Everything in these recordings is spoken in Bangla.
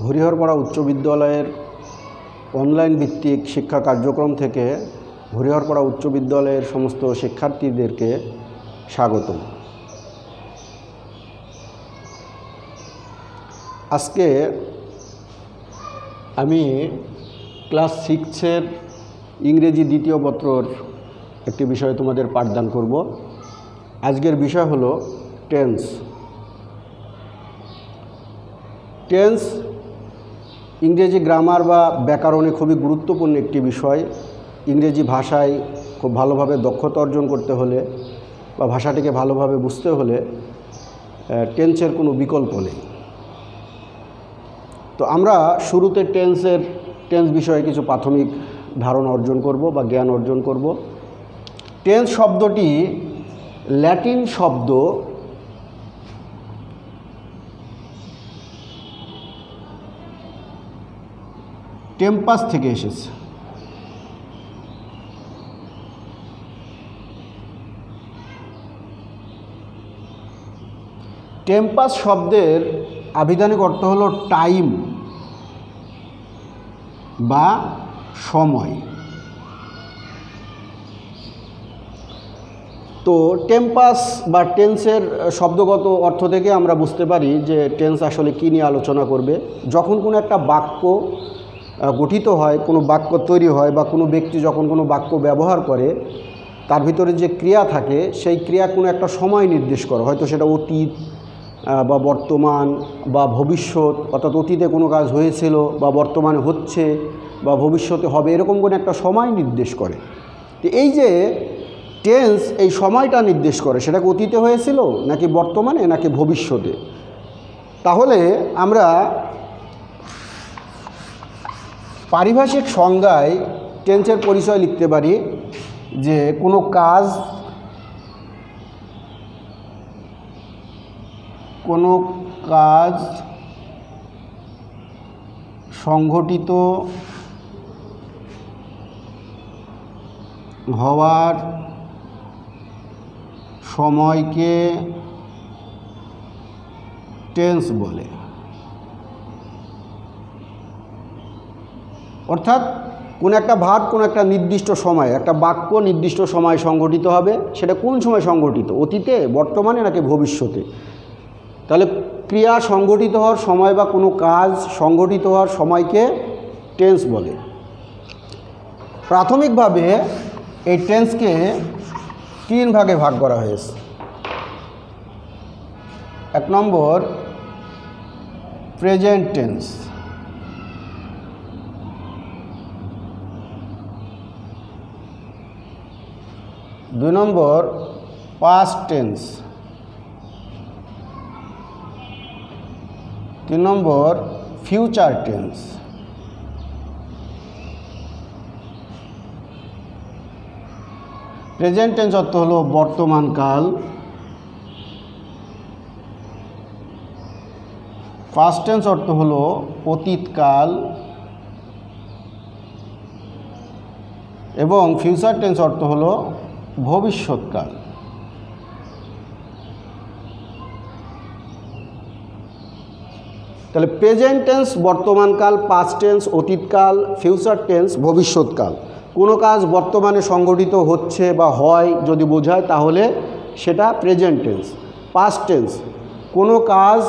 হরিহরপাড়া উচ্চ বিদ্যালয়ের অনলাইন ভিত্তিক শিক্ষা কার্যক্রম থেকে হরিহরপাড়া উচ্চ বিদ্যালয়ের সমস্ত শিক্ষার্থীদেরকে স্বাগত। আজকে আমি ক্লাস 6-এর ইংরেজি দ্বিতীয় পত্রর একটি বিষয় তোমাদের পাঠদান করব। আজকের বিষয় হলো টেন্স। টেন্স ইংরেজি গ্রামার বা ব্যাকরণে খুবই গুরুত্বপূর্ণ একটি বিষয়। ইংরেজি ভাষায় খুব ভালোভাবে দক্ষতা অর্জন করতে হলে বা ভাষাটিকে ভালোভাবে বুঝতে হলে টেন্সের কোনো বিকল্প নেই। তো আমরা শুরুতে টেন্স বিষয়ে কিছু প্রাথমিক ধারণা অর্জন করব বা জ্ঞান অর্জন করব। টেন্স শব্দটি ল্যাটিন শব্দ টেম্পাস থেকে এসেছে। টেম্পাস শব্দের আভিধানিক অর্থ হলো টাইম বা সময়। তো টেম্পাস বা টেন্সের শব্দগত অর্থ থেকে আমরা বুঝতে পারি যে টেন্স আসলে কী নিয়ে আলোচনা করবে। যখন কোনো একটা বাক্য গঠিত হয়, কোনো বাক্য তৈরি হয় বা কোনো ব্যক্তি যখন কোনো বাক্য ব্যবহার করে, তার ভিতরে যে ক্রিয়া থাকে সেই ক্রিয়া কোনো একটা সময় নির্দেশ করে। হয়তো সেটা অতীত বা বর্তমান বা ভবিষ্যৎ, অর্থাৎ অতীতে কোনো কাজ হয়েছিল বা বর্তমানে হচ্ছে বা ভবিষ্যতে হবে, এরকম কোনো একটা সময় নির্দেশ করে। তো এই যে টেন্স এই সময়টা নির্দেশ করে, সেটা অতীতে হয়েছিল নাকি বর্তমানে নাকি ভবিষ্যতে। তাহলে আমরা পারিভাষিক সংজ্ঞায় টেন্সের পরিচয় লিখতে পারি যে কোনো কাজ সংঘটিত হওয়ার সময়কে টেন্স বলে। অর্থাৎ কোনো একটা ভাব কোনো একটা নির্দিষ্ট সময়, একটা বাক্য নির্দিষ্ট সময় সংঘটিত হবে, সেটা কোন সময় সংঘটিত, অতীতে, বর্তমানে নাকি ভবিষ্যতে। তাহলে ক্রিয়া সংঘটিত হওয়ার সময় বা কোনো কাজ সংঘটিত হওয়ার সময়কে টেন্স বলে। প্রাথমিকভাবে এই টেন্সকে 3 ভাগে ভাগ করা হয়েছে। 1 নম্বর প্রেজেন্ট টেন্স, 2 নম্বর পাস্ট টেন্স, 3 নম্বর ফিউচার টেন্স। প্রেজেন্ট টেন্স অর্থ হলো বর্তমান কাল, পাস্ট টেন্স অর্থ হলো অতীতকাল এবং ফিউচার টেন্স অর্থ হলো ভবিষ্যৎকাল। তাহলে প্রেজেন্ট টেন্স বর্তমানকাল, পাস্ট টেন্স অতীতকাল, ফিউচার টেন্স ভবিষ্যৎকাল। কোনো কাজ বর্তমানে সংঘটিত হচ্ছে বা হয় যদি বোঝায় তাহলে সেটা প্রেজেন্ট টেন্স। পাস্ট টেন্স কোনো কাজ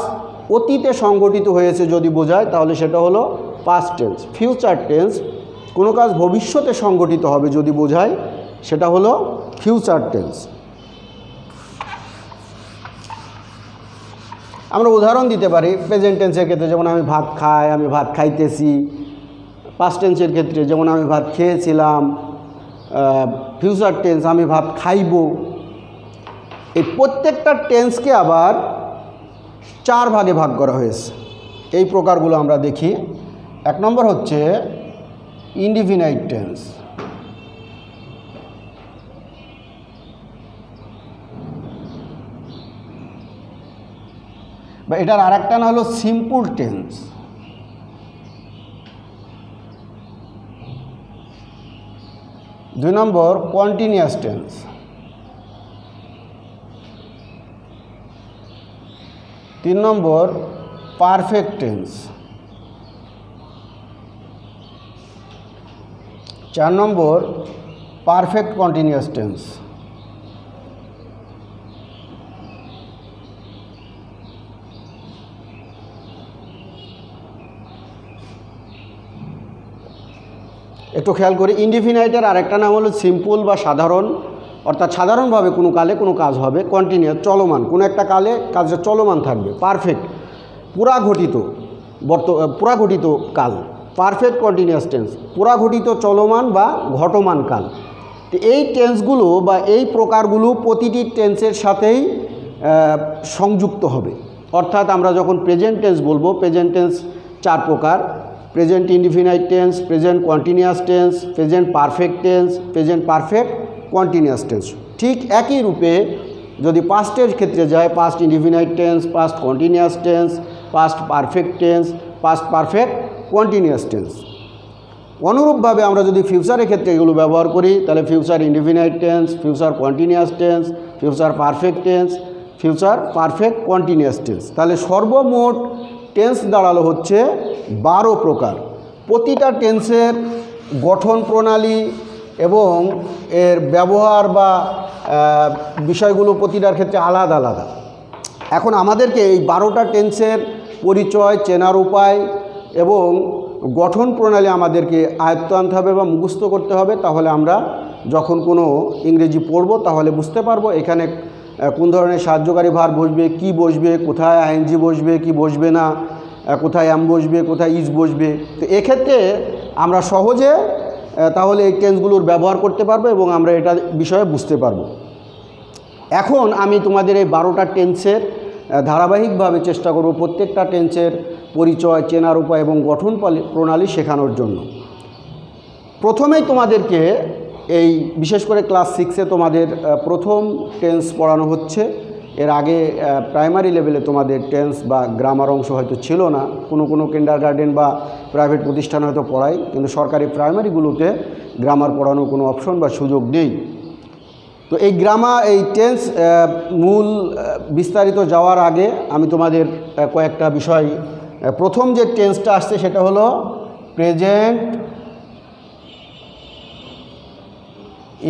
অতীতে সংঘটিত হয়েছে যদি বোঝায় তাহলে সেটা হলো পাস্ট টেন্স। ফিউচার টেন্স কোনো কাজ ভবিষ্যতে সংঘটিত হবে যদি বোঝায় সেটা হলো ফিউচার টেন্স। আমরা উদাহরণ দিতে পারি প্রেজেন্ট টেন্সের ক্ষেত্রে, যেমন আমি ভাত খাই, আমি ভাত খাইতেছি। পাস্ট টেন্সের ক্ষেত্রে যেমন আমি ভাত খেয়েছিলাম। ফিউচার টেন্স আমি ভাত খাইব। এই প্রত্যেকটা টেন্সকে আবার 4 ভাগে ভাগ করা হয়েছে। এই প্রকারগুলো আমরা দেখি। 1 নম্বর হচ্ছে ইনডিফিনাইট টেন্স, বা এটার আরেকটা নাম হলো সিম্পল টেন্স। 2 নম্বর কন্টিনিউয়াস টেন্স। 3 নম্বর পারফেক্ট টেন্স। 4 নম্বর পারফেক্ট কন্টিনিউয়াস টেন্স। একটু খেয়াল করি, ইনডিফিনাইটের আরেকটা নাম হলো সিম্পল বা সাধারণ, অর্থাৎ সাধারণভাবে কোনো কালে কোনো কাজ হবে। কন্টিনিউয়াস চলমান, কোনো একটা কালে কাজটা চলমান থাকবে। পারফেক্ট পুরাঘটিত কাল, পারফেক্ট কন্টিনিউয়াস টেন্স পুরাঘটিত চলমান বা ঘটমান কাল। তো এই টেন্সগুলো বা এই প্রকারগুলো প্রতিটি টেন্সের সাথেই সংযুক্ত হবে। অর্থাৎ আমরা যখন প্রেজেন্ট টেন্স বলবো, প্রেজেন্ট টেন্স 4 প্রকার: present indefinite tense, present continuous tense, present perfect tense, present perfect continuous tense. ঠিক একই রূপে যদি পাস্টের ক্ষেত্রে যায়, past indefinite tense, past continuous tense, past perfect tense, past perfect continuous tense. অনুরূপভাবে আমরা যদি ফিউচারের ক্ষেত্রে এগুলো ব্যবহার করি, তাহলে future indefinite tense, future continuous tense, future perfect tense, future perfect continuous tense. তাহলে সর্বমোট টেন্স দাঁড়ালো হচ্ছে 12 প্রকার। প্রতিটা টেন্সের গঠন প্রণালী এবং এর ব্যবহার বা বিষয়গুলো প্রতিটার ক্ষেত্রে আলাদা আলাদা। এখন আমাদেরকে এই 12টা টেন্সের পরিচয়, চেনার উপায় এবং গঠন প্রণালী আমাদেরকে আয়ত্ত আনতে হবে বা মুখস্থ করতে হবে। তাহলে আমরা যখন কোনো ইংরেজি পড়ব তাহলে বুঝতে পারবো এখানে কোন ধরনের সাহায্যকারী ভার্ব বসবে, কি বসবে, কোথায় আইএনজি বসবে, কি বসবে না, কোথায় এম বসবে, কোথায় ইজ বসবে। তো এক্ষেত্রে আমরা সহজে তাহলে এই টেন্সগুলোর ব্যবহার করতে পারবো এবং আমরা এটা বিষয়ে বুঝতে পারবো। এখন আমি তোমাদের এই 12টা টেন্সের ধারাবাহিকভাবে চেষ্টা করব প্রত্যেকটা টেন্সের পরিচয়, চেনার উপায় এবং গঠন প্রণালী শেখানোর জন্য। প্রথমেই তোমাদেরকে এই বিশেষ করে ক্লাস 6-এ তোমাদের প্রথম টেন্স পড়ানো হচ্ছে। এর আগে প্রাইমারি লেভেলে তোমাদের টেন্স বা গ্রামার অংশ হয়তো ছিল না, কোনো কিন্ডারগার্টেন বা প্রাইভেট প্রতিষ্ঠান হয়তো পড়ায়, কিন্তু সরকারি প্রাইমারিগুলোতে গ্রামার পড়ানোর কোনো অপশন বা সুযোগ নেই। তো এই এই টেন্স মূল বিস্তারিত যাওয়ার আগে আমি তোমাদের কয়েকটা বিষয়, প্রথম যে টেন্সটা আসছে সেটা হলো প্রেজেন্ট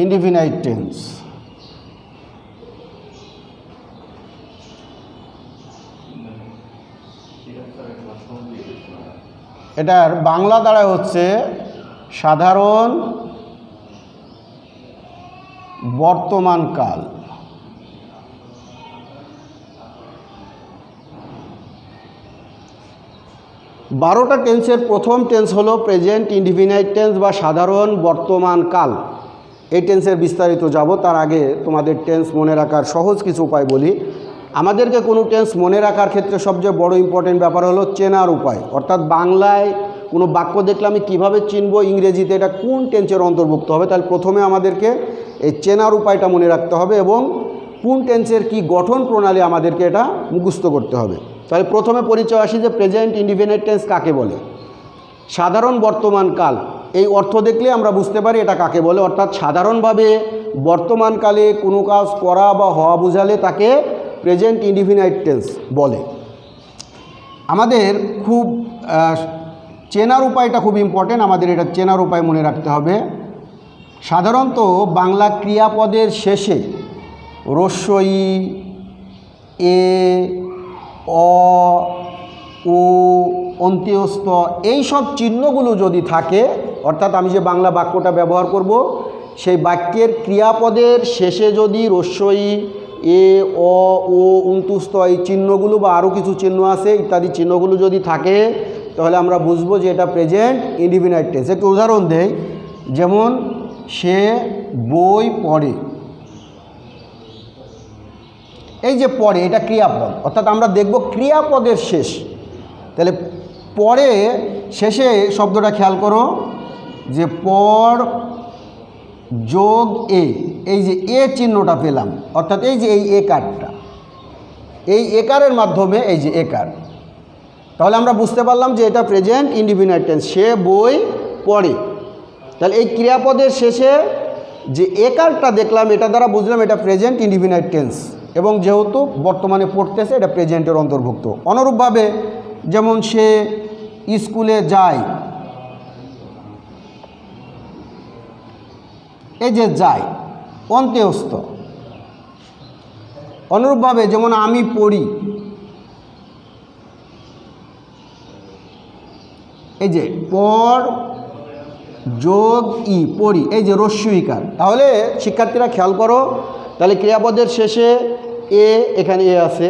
ইনডিফিনাইট টেন্স। এটার বাংলা দ্বারা হচ্ছে সাধারণ বর্তমান কাল। 12টা টেন্সের প্রথম টেন্স হলো প্রেজেন্ট ইনডিফিনাইট টেন্স বা সাধারণ বর্তমান কাল। এই টেন্সের বিস্তারিত যাব, তার আগে তোমাদের টেন্স মনে রাখার সহজ কিছু উপায় বলি। আমাদেরকে কোনো টেন্স মনে রাখার ক্ষেত্রে সবচেয়ে বড় ইম্পর্টেন্ট ব্যাপার হলো চেনার উপায়। অর্থাৎ বাংলায় কোনো বাক্য দেখলে আমি কীভাবে চিনব ইংরেজিতে এটা কোন টেন্সের অন্তর্ভুক্ত হবে। তাহলে প্রথমে আমাদেরকে এই চেনার উপায়টা মনে রাখতে হবে এবং কোন টেন্সের কি গঠন প্রণালী আমাদেরকে এটা মুখস্থ করতে হবে। তাহলে প্রথমে পরিচয় আসি যে প্রেজেন্ট ইনডিফিনাইট টেন্স কাকে বলে। সাধারণ বর্তমান কাল, এই অর্থ দেখলে আমরা বুঝতে পারি এটা কাকে বলে। অর্থাৎ সাধারণভাবে বর্তমানকালে কোনো কাজ করা বা হওয়া বোঝালে তাকে প্রেজেন্ট ইনডিফিনাইট টেন্স বলে। আমাদের খুব চেনার উপায়টা খুব ইম্পর্টেন্ট, আমাদের এটা চেনার উপায় মনে রাখতে হবে। সাধারণত বাংলা ক্রিয়াপদের শেষে রস্বই, এ, অ, ও, অন্ত্যস্ত এই সব চিহ্নগুলো যদি থাকে, অর্থাৎ আমি যে বাংলা বাক্যটা ব্যবহার করব সেই বাক্যের ক্রিয়াপদের শেষে যদি রস্বই, এ, অ, ও, অন্ত্যস্ত এই চিহ্নগুলো বা আরও কিছু চিহ্ন আছে ইত্যাদি চিহ্নগুলো যদি থাকে তাহলে আমরা বুঝবো যে এটা প্রেজেন্ট ইনডিফিনাইট টেন্স। একটু উদাহরণ দেই, যেমন সে বই পড়ে, এই যে পড়ে এটা ক্রিয়াপদ, অর্থাৎ আমরা দেখব ক্রিয়াপদের শেষ। তাহলে পরে শেষে শব্দটা খেয়াল করো যে পর যোগ এ, এই যে এ চিহ্নটা পেলাম, অর্থাৎ এই যে এই একারটা, এই একারের মাধ্যমে এই যে একার, তাহলে আমরা বুঝতে পারলাম যে এটা প্রেজেন্ট ইনডিফিনাইট টেন্স, সে বই পড়ে। তাহলে এই ক্রিয়াপদের শেষে যে একারটা দেখলাম এটা দ্বারা বুঝলাম এটা প্রেজেন্ট ইনডিফিনাইট টেন্স এবং যেহেতু বর্তমানে পড়তেছে এটা প্রেজেন্টের অন্তর্ভুক্ত। অনুরূপভাবে যেমন সে স্কুলে যায়, এই যে যায় অন্ত্যেয়স্থ। অনুরূপভাবে যেমন আমি পড়ি, এই যে পড় যোগ ই পড়ি, এই যে রস্যইকার। তাহলে শিক্ষার্থীরা খেয়াল করো, তাহলে ক্রিয়াপদের শেষে এ, এখানে এ আছে,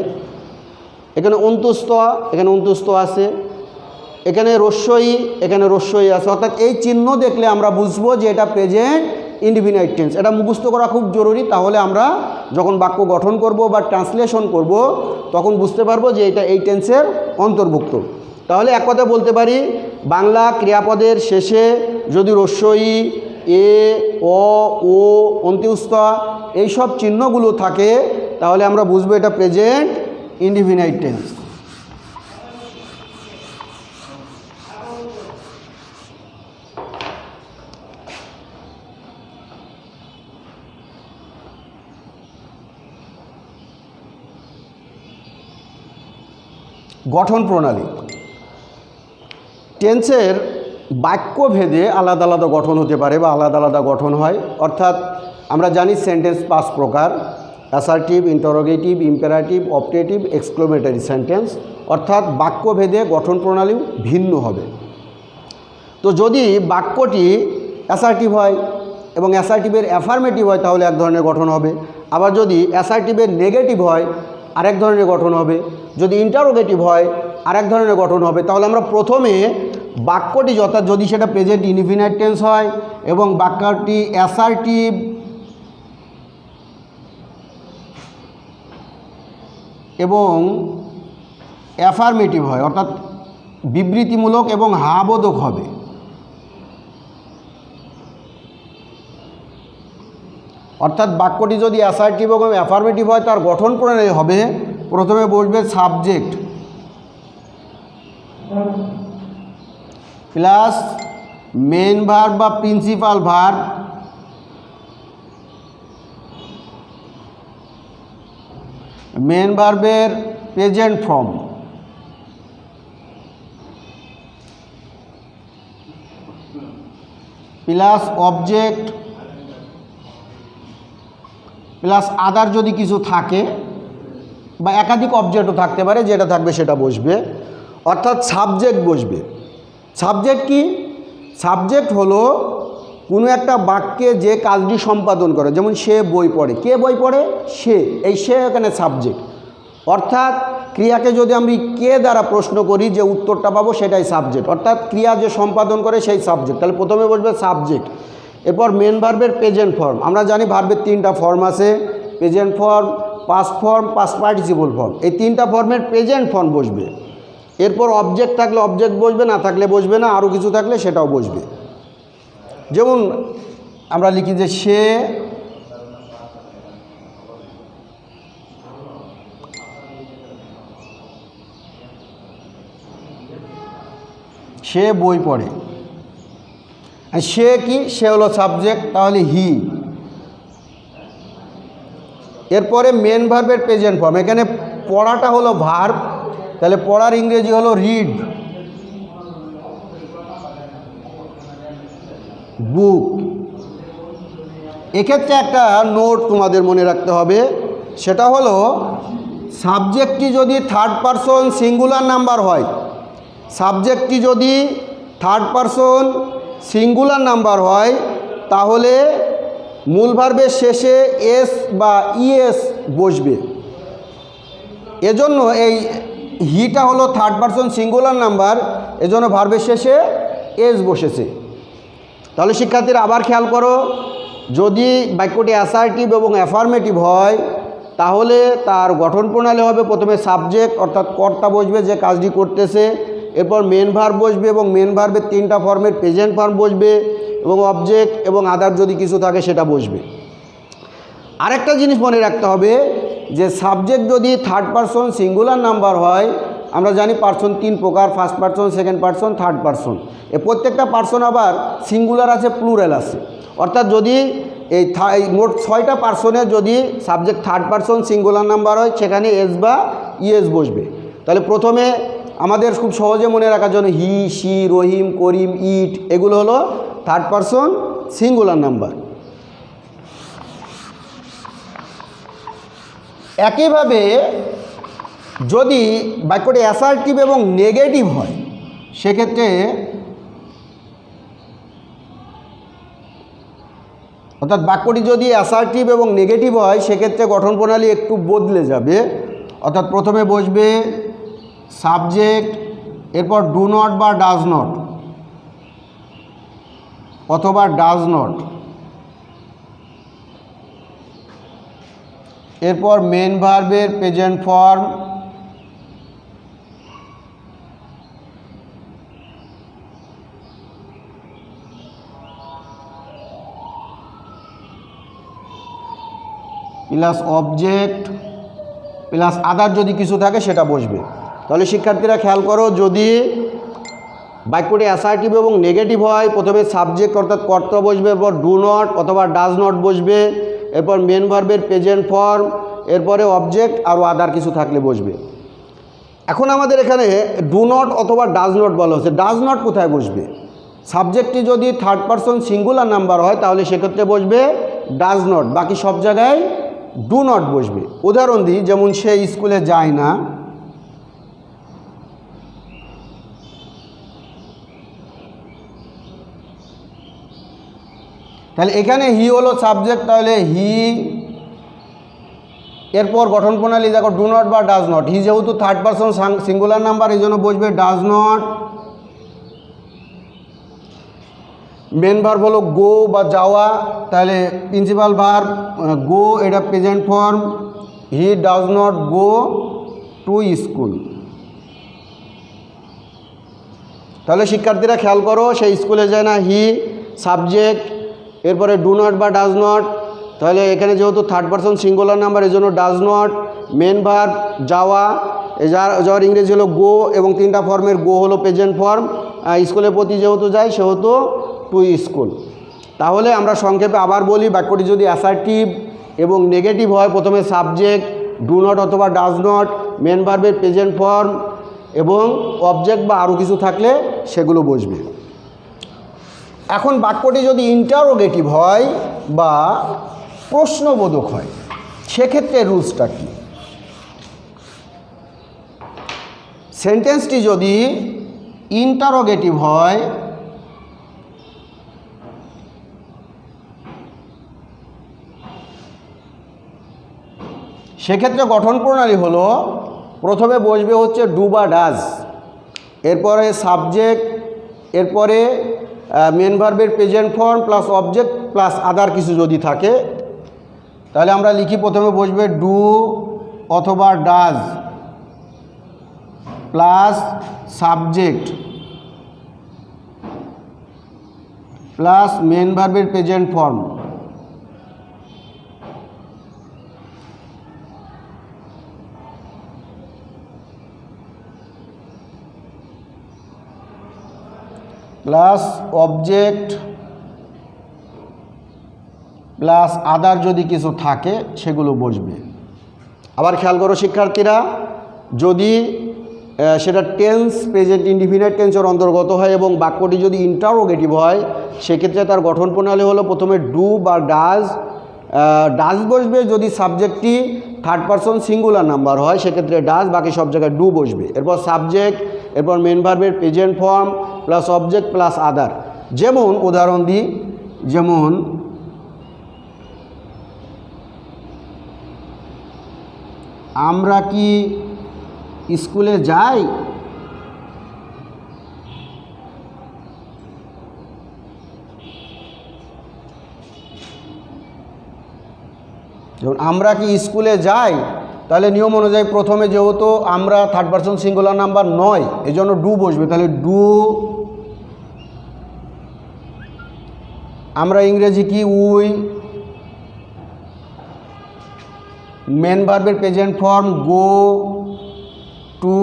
এখানে অন্ত্যস্ত, এখানে অন্ত্যস্ত আছে, এখানে রস্যই, এখানে রস্যই আছে। অর্থাৎ এই চিহ্ন দেখলে আমরা বুঝবো যে এটা প্রেজেন্ট ইনডিফিনাইট টেন্স। এটা মুখস্থ করা খুব জরুরি, তাহলে আমরা যখন বাক্য গঠন করব বা ট্রান্সলেশন করব তখন বুঝতে পারবো যে এটা এই টেন্সের অন্তর্ভুক্ত। তাহলে এক কথা বলতে পারি, বাংলা ক্রিয়াপদের শেষে যদি রস্যই, এ, অ, ও, অন্ত্যস্ত এইসব চিহ্নগুলো থাকে তাহলে আমরা বুঝবো এটা প্রেজেন্ট ইনডিফিনাইট টেন্স। গঠন প্রণালী। টেন্সের বাক্যভেদে আলাদা আলাদা গঠন হতে পারে বা আলাদা আলাদা গঠন হয়। অর্থাৎ আমরা জানি সেন্টেন্স 5 প্রকার: assertive, interrogative, imperative, optative, exclamatory sentence. অর্থাৎ বাক্যভেদে গঠন প্রণালীও ভিন্ন হবে। তো যদি বাক্যটি অ্যাসার্টিভ হয় এবং অ্যাসার্টিভের অ্যাফার্মেটিভ হয় তাহলে এক ধরনের গঠন হবে। আবার যদি অ্যাসার্টিভের নেগেটিভ হয় আরেক ধরনের গঠন হবে। যদি ইন্টারোগেটিভ হয় আরেক ধরনের গঠন হবে। তাহলে আমরা প্রথমে বাক্যটি, অর্থাৎ যদি সেটা প্রেজেন্ট ইনডিফিনাইট টেন্স হয় এবং বাক্যটি অ্যাসার্টিভ এবং অ্যাফার্মেটিভ হয়, অর্থাৎ বিবৃতিমূলক এবং হাবোধক হবে। অর্থাৎ বাক্যটি যদি অ্যাসার্টিভ এবং অ্যাফার্মেটিভ হয় তার গঠন প্রণালী হবে, প্রথমে বসবে সাবজেক্ট প্লাস মেন ভার্ব বা প্রিন্সিপাল ভার্ব মেন ভার্বের present form plus object plus other যদি কিছু থাকে বা একাধিক অবজেক্টও থাকতে পারে, যেটা থাকবে সেটা বসবে। অর্থাৎ সাবজেক্ট বসবে। সাবজেক্ট কি? সাবজেক্ট হলো কোনো একটা বাক্যে যে কাজটি সম্পাদন করে। যেমন সে বই পড়ে, কে বই পড়ে? সে। এই সে এখানে সাবজেক্ট। অর্থাৎ ক্রিয়াকে যদি আমি কে দ্বারা প্রশ্ন করি যে উত্তরটা পাবো সেটাই সাবজেক্ট। অর্থাৎ ক্রিয়া যে সম্পাদন করে সেই সাবজেক্ট। তাহলে প্রথমে বসবে সাবজেক্ট। এরপর মেন ভার্বের প্রেজেন্ট ফর্ম। আমরা জানি ভার্বের 3টা ফর্ম আছে: present form, past form, past participle form. এই 3টা ফর্মের প্রেজেন্ট ফর্ম বসবে। এরপর অবজেক্ট থাকলে অবজেক্ট বসবে, না থাকলে বসবে না, আরও কিছু থাকলে সেটাও বসবে। যেমন আমরা লিখি যে সে বই পড়ে। সে কি? সে হলো সাবজেক্ট, তাহলে হি। এরপরে মেন ভার্বের প্রেজেন্ট ফর্ম। এখানে পড়াটা হলো ভার্ব, তাহলে পড়ার ইংরেজি হলো রিড, বুক। এক্ষেত্রে একটা নোট তোমাদের মনে রাখতে হবে, সেটা হলো সাবজেক্টটি যদি থার্ড পারসন সিঙ্গুলার নাম্বার হয়, সাবজেক্টটি যদি থার্ড পারসন সিঙ্গুলার নাম্বার হয় তাহলে মূল ভার্বের শেষে এস বা ইএস বসবে। এজন্য এই হিটা হলো থার্ড পারসন সিঙ্গুলার নাম্বার, এজন্য ভার্বের শেষে এস বসেছে। তাহলে শিক্ষার্থীরা আবার খেয়াল করো, যদি বাক্যটি অ্যাসার্টিভ এবং অ্যাফার্মেটিভ হয় তাহলে তার গঠন প্রণালী হবে প্রথমে সাবজেক্ট অর্থাৎ কর্তা বসবে যে কাজটি করতেছে, এরপর মেন ভার্ব বসবে এবং মেন ভার্বের 3টা ফর্মের প্রেজেন্ট ফর্ম বসবে এবং অবজেক্ট এবং আদার যদি কিছু থাকে সেটা বসবে। আরেকটা জিনিস মনে রাখতে হবে যে সাবজেক্ট যদি থার্ড পারসন সিঙ্গুলার নাম্বার হয়, আমরা জানি পারসন 3 প্রকার: first person, second person, third person. প্রত্যেকটা পারসন আবার সিঙ্গুলার আছে, প্লুরাল আছে। অর্থাৎ যদি এই মোট 6টা পারসনের যদি subject third person singular number হয় সেখানে এস বা ইএস বসবে। তাহলে প্রথমে আমাদের খুব সহজে মনে রাখার জন্য হি, সি, রহিম, করিম, ইট এগুলো হলো থার্ড পারসন সিঙ্গুলার নাম্বার। একইভাবে যদি বাক্যটি অ্যাসার্টিভ এবং নেগেটিভ হয় সেক্ষেত্রে অর্থাৎ বাক্যটি যদি অ্যাসার্টিভ এবং নেগেটিভ হয় সেক্ষেত্রে গঠন প্রণালী একটু বদলে যাবে। অর্থাৎ প্রথমে বসবে সাবজেক্ট, এরপর ডু নট বা ডাজ নট অথবা ডাজ নট, এরপর মেন ভার্বের present form, plus object plus other যদি কিছু থাকে সেটা বসবে। তাহলে শিক্ষার্থীরা খেয়াল করো, যদি বাক্যটি অ্যাসার্টিভ এবং নেগেটিভ হয় প্রথমে সাবজেক্ট অর্থাৎ কর্তা বসবে, এরপর ডু নট অথবা ডাজ নট বসবে, এরপর মেন ভার্বের প্রেজেন্ট ফর্ম, এরপরে অবজেক্ট আরও আদার কিছু থাকলে বসবে। এখন আমাদের এখানে ডু নট অথবা ডাজ নট বলা হচ্ছে, ডাজ নট কোথায় বসবে? সাবজেক্টটি যদি থার্ড পারসন সিঙ্গুলার নাম্বার হয় তাহলে সেক্ষেত্রে বসবে ডাজ নট, বাকি সব জায়গায় ডু নট বসবে। উদাহরণ দিই, যেমন সে স্কুলে যায় না, তাহলে এখানে হি হলো সাবজেক্ট, তাহলে হি, এরপর গঠন প্রণালী দেখো ডু নট বা ডাজ নট। হি যেহেতু থার্ড পারসন সিঙ্গুলার নাম্বার এই জন্য বসবে ডাজ নট। মেন ভার্ব হলো গো বা যাওয়া, তাহলে প্রিন্সিপাল ভার্ব গো, এটা present form. He does not go to school. তাহলে শিক্ষার্থীরা খেয়াল করো, সে স্কুলে যায় না, হি সাবজেক্ট, এরপরে ডু নট বা ডাজ নট, তাহলে এখানে যেহেতু থার্ড পারসন সিঙ্গুলার নাম্বার এই জন্য ডাজ নট। মেন ভার্ব যাওয়া, যাওয়ার ইংরেজি হলো গো এবং তিনটা ফর্মের গো হলো প্রেজেন্ট ফর্ম। স্কুলের প্রতি যেহেতু যায় সেহেতু টু স্কুল। তাহলে আমরা সংক্ষেপে আবার বলি, বাক্যটি যদি অ্যাসার্টিভ এবং নেগেটিভ হয় প্রথমে সাবজেক্ট, ডু নট অথবা ডাজ নট, মেন ভার্বের প্রেজেন্ট ফর্ম এবং অবজেক্ট বা আরও কিছু থাকলে সেগুলো বসবে। এখন বাক্যটি যদি ইন্টারোগেটিভ হয় বা প্রশ্নবোধক হয় সেক্ষেত্রে রুলসটা কী? সেন্টেন্সটি যদি ইন্টারোগেটিভ হয় সেক্ষেত্রে গঠন প্রণালী হলো প্রথমে বসবে হচ্ছে ডু বা ডাজ, এরপরে সাবজেক্ট, এরপরে মেন ভার্বের present form plus object plus other কিছু যদি থাকে তাহলে আমরা লিখি প্রথমে বসবে ডু অথবা does plus subject plus main ভার্বের present form plus object plus other যদি কিছু থাকে সেগুলো বসবে। আবার খেয়াল করো শিক্ষার্থীরা, যদি সেটা টেন্স প্রেজেন্ট ইনডিফিনিট টেন্সের অন্তর্গত হয় এবং বাক্যটি যদি ইন্টারোগেটিভ হয় সেক্ষেত্রে তার গঠন প্রণালী হলো প্রথমে ডু বা ডাজ, ডাজ বসবে যদি সাবজেক্টটি থার্ড পারসন সিঙ্গুলার নাম্বার হয় সেক্ষেত্রে ডাজ, বাকি সব জায়গায় ডু বসবে। এরপর সাবজেক্ট, এরপর মেন ভার্বের present form plus object plus আদার। যেমন উদাহরণ দিই, যেমন আমরা কি স্কুলে যাই? যেমন আমরা কি স্কুলে যাই, তাহলে নিয়ম অনুযায়ী প্রথমে যেহেতু আমরা থার্ড পারসন সিঙ্গুলার নাম্বার নয় এই জন্য ডু বসবে, তাহলে ডু। আমরা ইংরেজি কি উই, মেন ভার্বের present form go to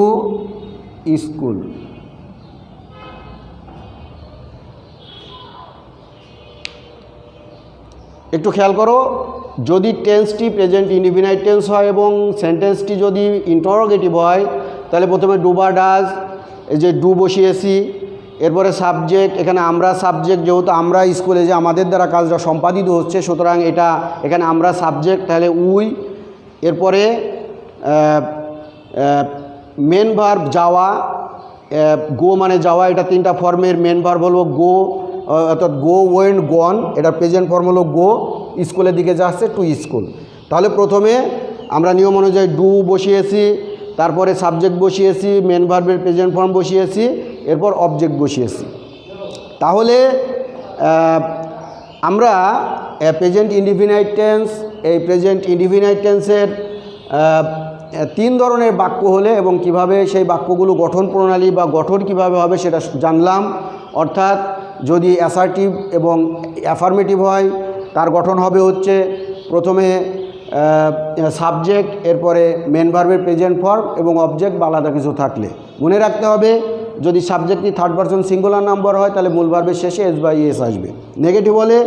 school. একটু খেয়াল করো, যদি টেন্সটি প্রেজেন্ট ইনডিফিনাইট টেন্স হয় এবং সেন্টেন্সটি যদি ইন্টারোগেটিভ হয় তাহলে প্রথমে ডু বা ডাজ, এই যে ডু বসিয়েছি, এরপরে সাবজেক্ট, এখানে আমরা সাবজেক্ট, যেহেতু আমরা স্কুলে যে আমাদের দ্বারা কাজটা সম্পাদিত হচ্ছে সুতরাং এটা এখানে আমরা সাবজেক্ট, তাহলে উই। এরপরে মেন ভার্ব যাওয়া, গো মানে যাওয়া, এটা 3টা ফর্মের। মেন ভার্ব হলো গো, অর্থাৎ গো, ওয়েন্ট, গন। এটা প্রেজেন্ট ফর্ম হলো গো, স্কুলের দিকে যাচ্ছে, টু স্কুল। তাহলে প্রথমে আমরা নিয়ম অনুযায়ী ডু বসিয়েছি, তারপরে সাবজেক্ট বসিয়েছি, মেন ভার্বের প্রেজেন্ট ফর্ম বসিয়েছি, এরপর অবজেক্ট বসিয়েছি। তাহলে আমরা প্রেজেন্ট ইনডিফিনাইট টেন্স, এই প্রেজেন্ট ইনডিফিনাইট টেন্সের 3 ধরনের বাক্য হলে এবং কিভাবে সেই বাক্যগুলো গঠন প্রণালী বা গঠন কিভাবে হবে সেটা জানলাম। অর্থাৎ যদি অ্যাসার্টিভ এবং অ্যাফার্মেটিভ হয় তার গঠন হবে হচ্ছে প্রথমে সাবজেক্ট, এরপরে মেন ভার্বের প্রেজেন্ট ফর্ম এবং অবজেক্ট বা আলাদা কিছু থাকলে। মনে রাখতে হবে যদি সাবজেক্টটি থার্ড পারসন সিঙ্গুলার নাম্বার হয় তাহলে মূল ভার্বের শেষে এস বা ইএস আসবে। নেগেটিভ হলে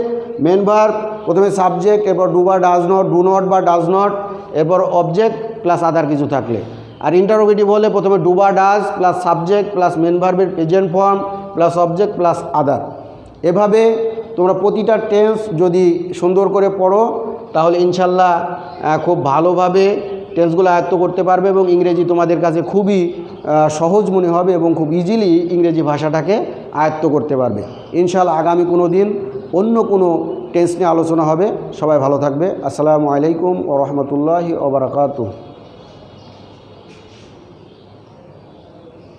মেন ভার্ব, প্রথমে সাবজেক্ট, এরপর ডু বা ডাজ নট, ডু নট বা ডাজ নট, এরপর অবজেক্ট প্লাস আদার কিছু থাকলে। আর ইন্টারোগেটিভ হলে প্রথমে ডু বা does plus subject plus main ভার্বের present form plus object plus other. এভাবে তোমরা প্রতিটা টেন্স যদি সুন্দর করে পড়ো তাহলে ইনশাল্লাহ খুব ভালোভাবে টেন্সগুলো আয়ত্ত করতে পারবে এবং ইংরেজি তোমাদের কাছে খুবই সহজ মনে হবে এবং খুব ইজিলি ইংরেজি ভাষাটাকে আয়ত্ত করতে পারবে ইনশাল্লাহ। আগামী কোনো দিন অন্য কোনো টেন্স নিয়ে আলোচনা হবে। সবাই ভালো থাকবে। আসসালামু আলাইকুম ওয়া রাহমাতুল্লাহি ওয়া বারাকাতুহু।